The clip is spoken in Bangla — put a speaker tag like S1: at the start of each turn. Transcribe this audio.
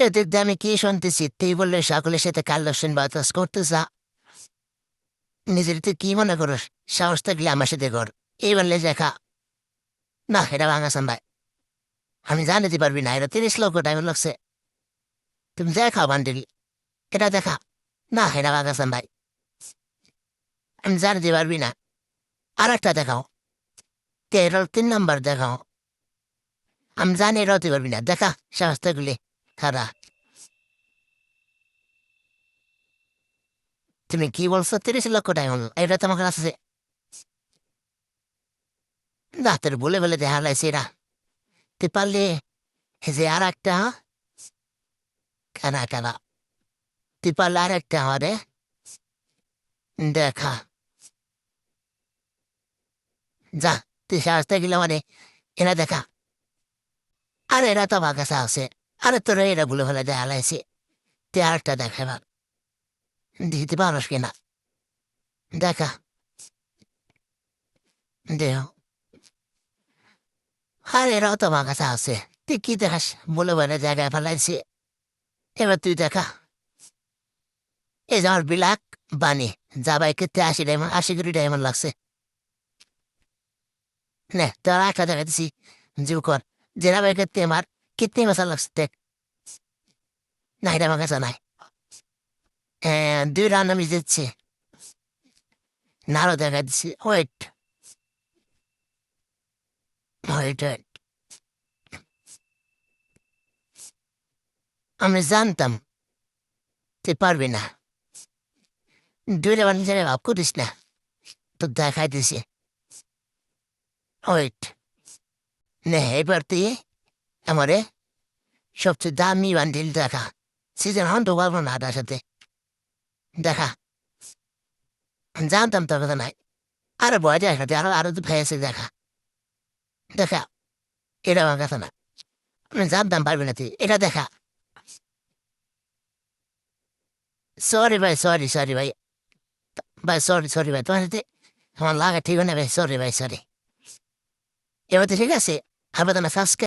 S1: এদের দিয়ে আমি কি শুনতেছি, তুই বললে সকলের সাথে কাল্লসেন বাতাস করতে যা। নিজের তুই কি মনে করিস? সাহস থাকলে আমার সাথে কর। এই বললে দেখা, না এটা ভাঙাসান ভাই, আমি জানিতে পারবি না, এটা 30 লক্ষ টাইম লাগছে। তুমি দেখাও বান্ডিল, এটা দেখা। না এটা ভাঙাসান ভাই, আমি জানিতে পারবি না। আর একটা দেখাও, 13 3 নম্বর দেখাও। আমি জানি এটা হতে পারবি না, দেখা সাহস থাকলে। খারা, তুমি কি বলছো? 30 লক্ষ টাইম হলো, এটা তোমার কাছে আছে? না তোর বলে বলে দেখা লাইছে এরা। তুই পারলে যে আর একটা, কানা কানা, তুই পারলে আর একটা আমারে দেখা। যা, তুই সাহস থাকলে মানে এরা দেখা। আরে এরা তো আমার কাছে আছে। আরে তোরা এরা বলে ফেলে দেখা লাইছে। তুই আর একটা দেখা এবার, দিতে পারস কিনা দেখা। দেহ, আর এরাও তো আমার কাছে আছে। তুই কি দেখাস? বলে বলে জায়গায় ফেলাইছে। এবার তুই দেখা। এই যে আমার বিলাক বানি, যা ভাই ক্ষেত্রে 80 ডায়মন্ড, 80 কোটি ডায়মন্ড লাগছে। নে তোর একটা দেখাইতেছি, জিও কর। জেরা ভাই ক্ষেত্রে আমার কিতনে মশা লাগছে দেখ। না এটা আমার কাছে নাই। 2 রান আমি দিচ্ছি। নারও দেখা দিচ্ছি। ওয়েট ওয়েট ওয়েট, আমি জানতাম তুই পারবি না। 2 রান ছেড়ে ভাব করিস না, তো দেখাই দিছি। ওয়েট, নে এবার তুই আমারে সবচেয়ে দামি বান্ডিল দেখা। সিজন হন তো পারবো না তার সাথে দেখা। জানতাম তোর কথা নাই। আরে বয় যায় সাথে আরো আরো তো ভেসে দেখা। দেখা, এটা আমার কথা না। আমি জানতাম পারবি না তুই, এটা দেখা। সরি ভাই, সরি সরি ভাই। ভাই সরি সরি ভাই, তোমার সাথে আমার লাগা ঠিক হয় না ভাই, সরি ভাই সরি। এবার তো ঠিক আছে, আবার না